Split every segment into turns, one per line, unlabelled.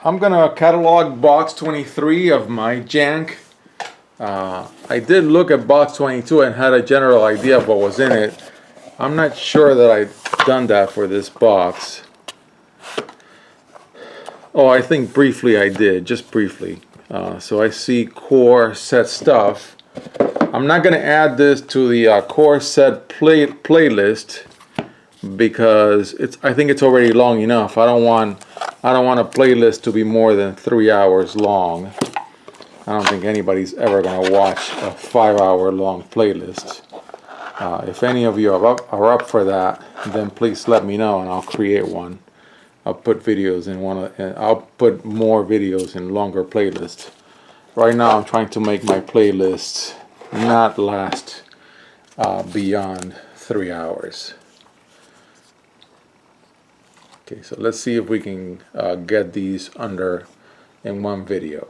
I'm gonna catalog box 23 of my jank. I did look at box 22 and had a general idea of what was in it. I'm not sure that I've done that for this box. Oh, I think briefly I did, just briefly. So I see core set stuff. I'm not gonna add this to the core set playlist because I think it's already long enough. I don't want a playlist to be more than 3 hours long. I don't think anybody's ever gonna watch a 5-hour long playlist. If any of you are up for that, then please let me know and I'll create one. I'll put videos in I'll put more videos in longer playlists. Right now I'm trying to make my playlists not last beyond 3 hours. Okay, so let's see if we can get these under in one video.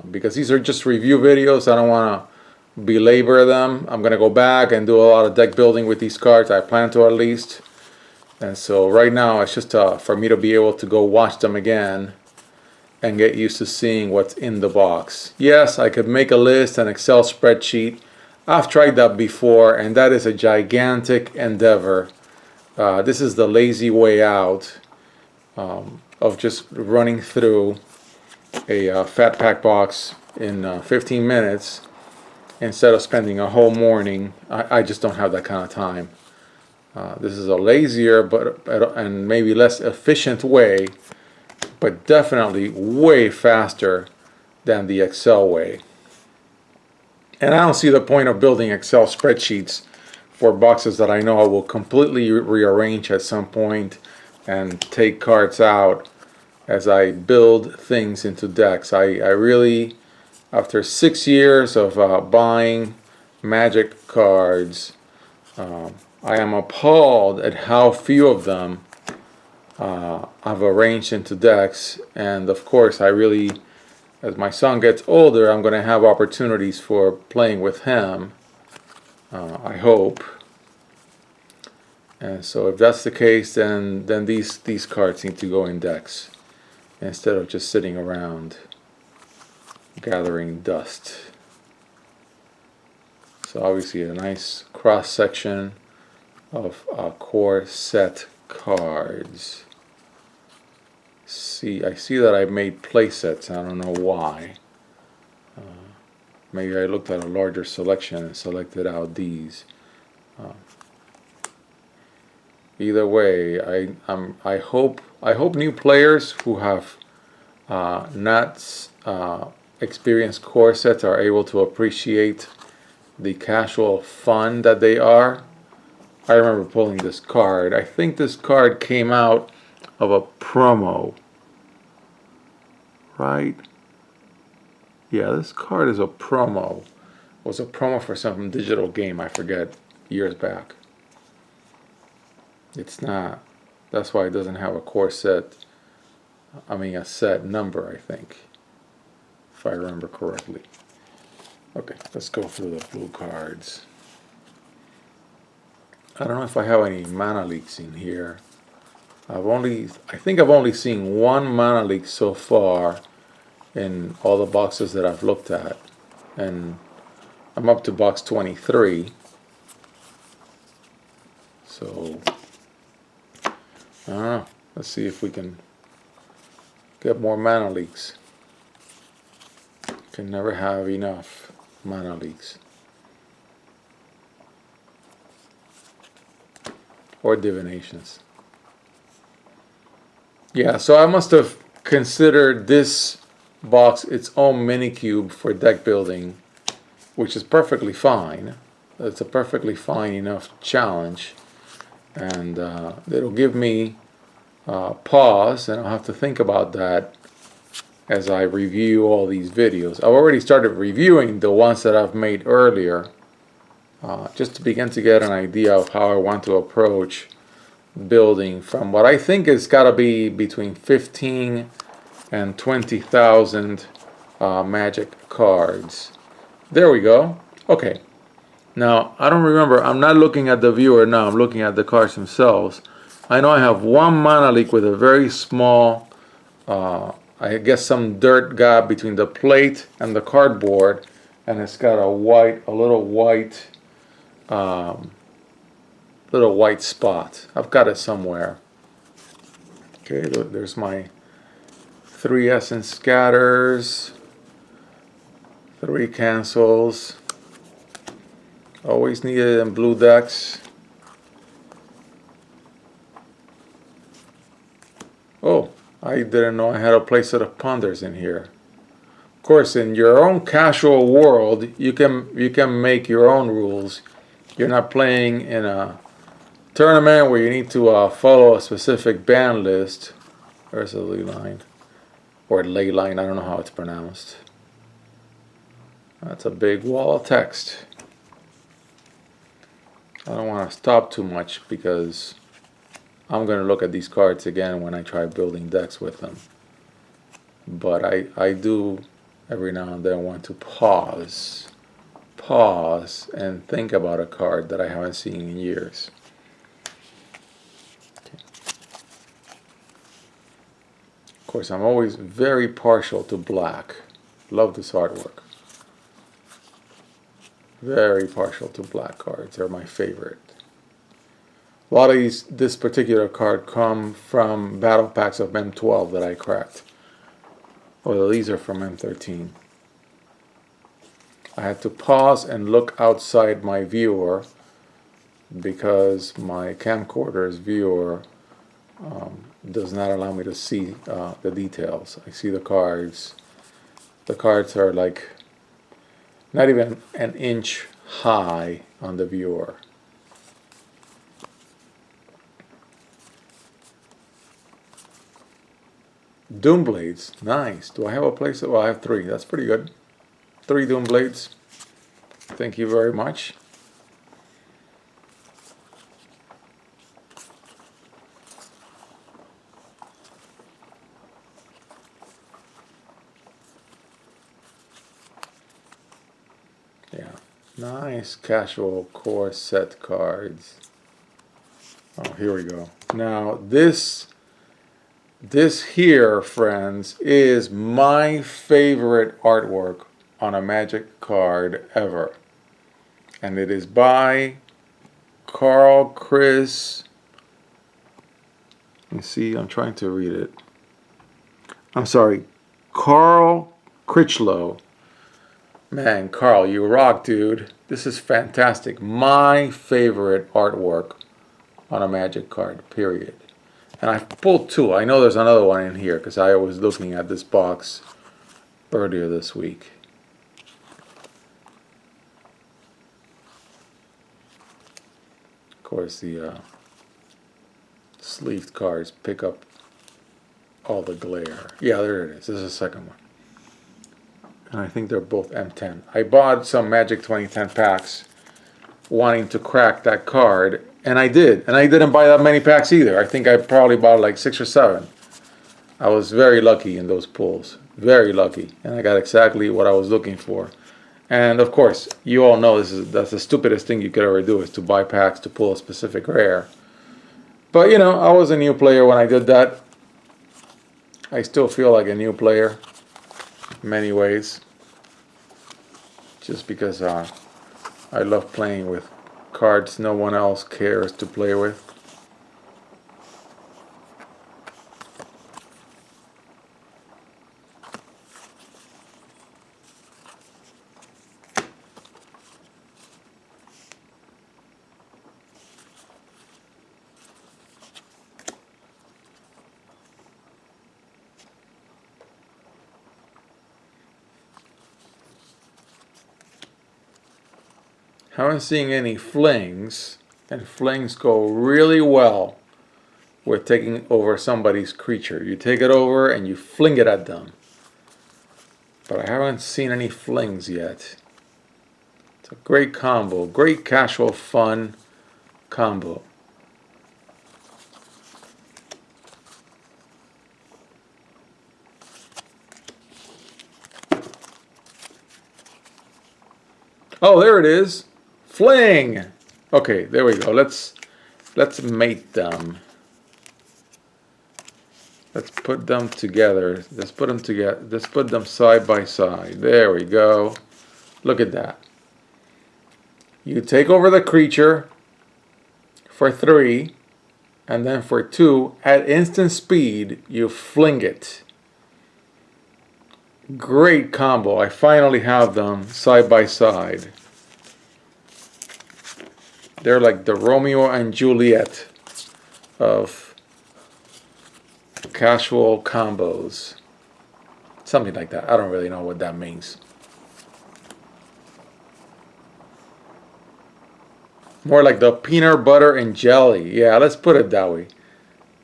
Because these are just review videos, I don't want to belabor them. I'm going to go back and do a lot of deck building with these cards. I plan to at least. And so right now it's just for me to be able to go watch them again and get used to seeing what's in the box. Yes, I could make a list, an Excel spreadsheet. I've tried that before and that is a gigantic endeavor. This is the lazy way out of just running through a fat pack box in 15 minutes instead of spending a whole morning. I just don't have that kind of time. This is a lazier and maybe less efficient way, but definitely way faster than the Excel way. And I don't see the point of building Excel spreadsheets for boxes that I know I will completely rearrange at some point and take cards out as I build things into decks. I really, after 6 years of buying Magic cards, I am appalled at how few of them I've arranged into decks. And of course, I really, as my son gets older, I'm going to have opportunities for playing with him. I hope. And so if that's the case, then these cards need to go in decks instead of just sitting around gathering dust. So obviously a nice cross section of core set cards. I see that I made play sets. I don't know why. Maybe I looked at a larger selection and selected out these. Either way, I hope new players who have not experienced core sets are able to appreciate the casual fun that they are. I remember pulling this card. I think this card came out of a promo, right? Yeah, this card is a promo. It was a promo for some digital game, I forget, years back. It's not. That's why it doesn't have a core set. I mean a set number, I think, if I remember correctly. Okay, let's go through the blue cards. I don't know if I have any mana leaks in here. I think I've only seen one mana leak so far in all the boxes that I've looked at, and I'm up to box 23. So I don't know. Let's see if we can get more mana leaks. Can never have enough mana leaks. Or divinations. Yeah, so I must have considered this box its own mini cube for deck building, which is perfectly fine. It's a perfectly fine enough challenge, and it'll give me pause, and I'll have to think about that as I review all these videos. I've already started reviewing the ones that I've made earlier, just to begin to get an idea of how I want to approach building from what I think has got to be between 15 and 20,000 Magic cards. There we go. Okay. Now, I don't remember. I'm not looking at the viewer now. I'm looking at the cards themselves. I know I have one mana leak with a very small I guess some dirt got between the plate and the cardboard, and it's got a little white spot. I've got it somewhere. Okay, there's my 3 essence scatters, 3 cancels. Always needed in blue decks. Oh, I didn't know I had a playset of ponders in here. Of course, in your own casual world, you can make your own rules. You're not playing in a tournament where you need to follow a specific band list. There's a ley line, or ley line, I don't know how it's pronounced. That's a big wall of text. I don't want to stop too much because I'm going to look at these cards again when I try building decks with them. But I do every now and then want to pause and think about a card that I haven't seen in years. Okay. Of course, I'm always very partial to black. Love this artwork. Very partial to black cards. They're my favorite. A lot of this particular card come from battle packs of M12 that I cracked. Well, these are from M13. I had to pause and look outside my viewer because my camcorder's viewer does not allow me to see the details. I see the cards. The cards are like not even an inch high on the viewer. Doom Blades, nice. Do I have a place? Well, I have 3. That's pretty good. 3 Doom Blades. Thank you very much. Yeah, nice casual core set cards. Oh, here we go. Now this here, friends, is my favorite artwork on a Magic card ever. And it is by Carl Chris. You see, I'm trying to read it. I'm sorry, Carl Critchlow. Man, Carl, you rock, dude. This is fantastic. My favorite artwork on a Magic card, period. And I've pulled 2. I know there's another one in here because I was looking at this box earlier this week. Of course, the sleeved cards pick up all the glare. Yeah, there it is. This is the second one. And I think they're both M10. I bought some Magic 2010 packs wanting to crack that card, and I did. And I didn't buy that many packs either. I think I probably bought like 6 or 7. I was very lucky in those pulls. Very lucky. And I got exactly what I was looking for. And of course, you all know that's the stupidest thing you could ever do, is to buy packs to pull a specific rare. But you know, I was a new player when I did that. I still feel like a new player in many ways. Just because I love playing with cards no one else cares to play with. Haven't seen any flings, and flings go really well with taking over somebody's creature. You take it over and you fling it at them. But I haven't seen any flings yet. It's a great combo, great casual fun combo. Oh, there it is. Fling. Okay, there we go. Let's mate them. Let's put them together. Let's put them together. Let's put them side by side. There we go. Look at that. You take over the creature for 3, and then for 2, at instant speed, you fling it. Great combo. I finally have them side by side. They're like the Romeo and Juliet of casual combos. Something like that. I don't really know what that means. More like the peanut butter and jelly. Yeah, let's put it that way.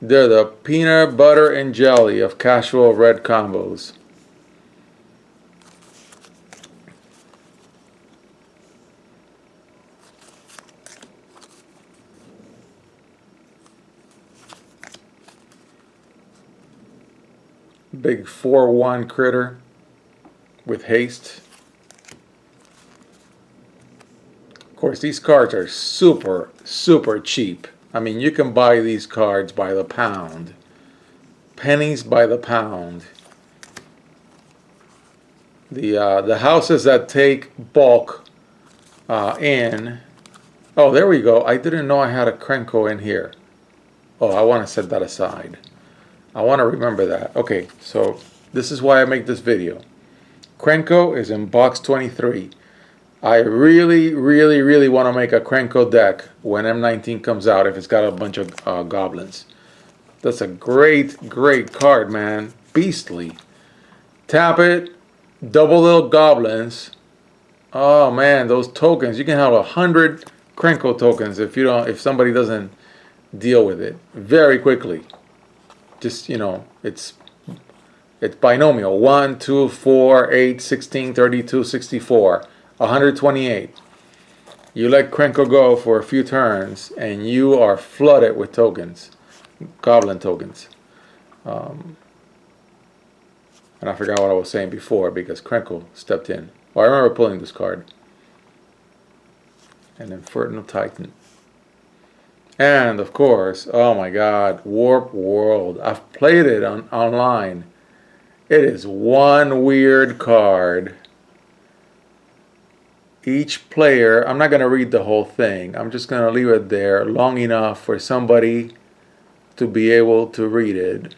They're the peanut butter and jelly of casual red combos. Big 4/1 critter with haste. Of course, these cards are super, super cheap. I mean, you can buy these cards by the pound. Pennies by the pound. The houses that take bulk in. Oh, there we go. I didn't know I had a Krenko in here. Oh, I want to set that aside. I want to remember that. Okay, so this is why I make this video. Krenko is in box 23. I really, really, really want to make a Krenko deck when M19 comes out if it's got a bunch of goblins. That's a great, great card, man. Beastly. Tap it, double little goblins. Oh man, those tokens. You can have 100 Krenko tokens if somebody doesn't deal with it very quickly. Just, you know, it's binomial. 1, 2, 4, 8, 16, 32, 64, 128. You let Krenko go for a few turns, and you are flooded with tokens, goblin tokens. And I forgot what I was saying before because Krenko stepped in. Oh, I remember pulling this card. An Infernal Titan. And of course, oh my God, Warp World. I've played it online. It is one weird card. Each player, I'm not going to read the whole thing. I'm just going to leave it there long enough for somebody to be able to read it.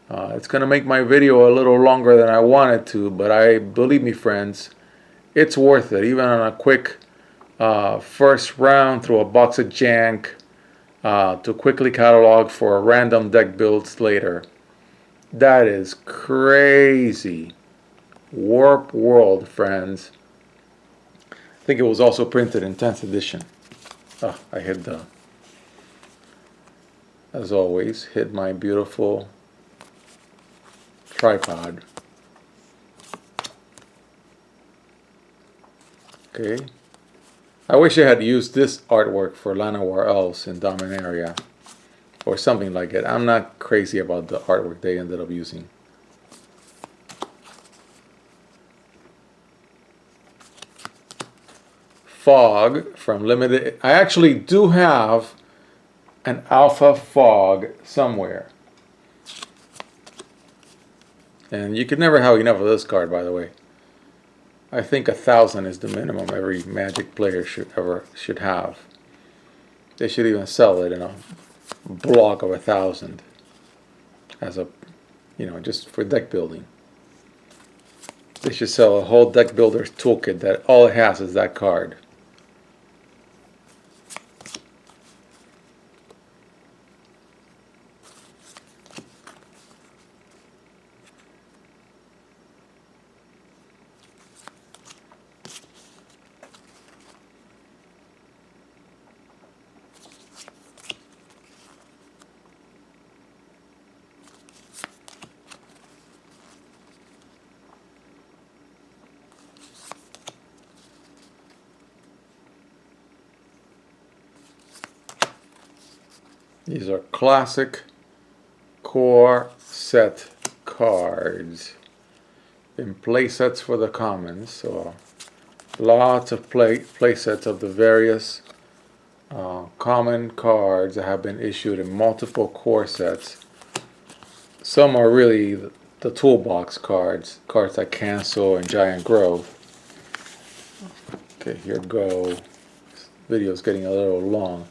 It's going to make my video a little longer than I wanted to, but believe me, friends, it's worth it. Even on a quick first round through a box of jank. To quickly catalog for random deck builds later. That is crazy. Warp World, friends. I think it was also printed in 10th edition. Oh, I hit as always, hit my beautiful tripod. Okay. I wish I had used this artwork for Llanowar Elves in Dominaria or something like it. I'm not crazy about the artwork they ended up using. Fog from Limited. I actually do have an Alpha Fog somewhere. And you could never have enough of this card, by the way. I think 1,000 is the minimum every Magic player should have. They should even sell it in a block of 1,000 as a, you know, just for deck building. They should sell a whole deck builder's toolkit that all it has is that card. These are classic core set cards in play sets for the commons. So lots of play sets of the various common cards that have been issued in multiple core sets. some are really the toolbox cards like Cancel and Giant Growth. Okay, here go. This video's getting a little long.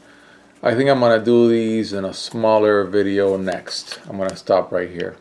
I think I'm gonna do these in a smaller video next. I'm gonna stop right here.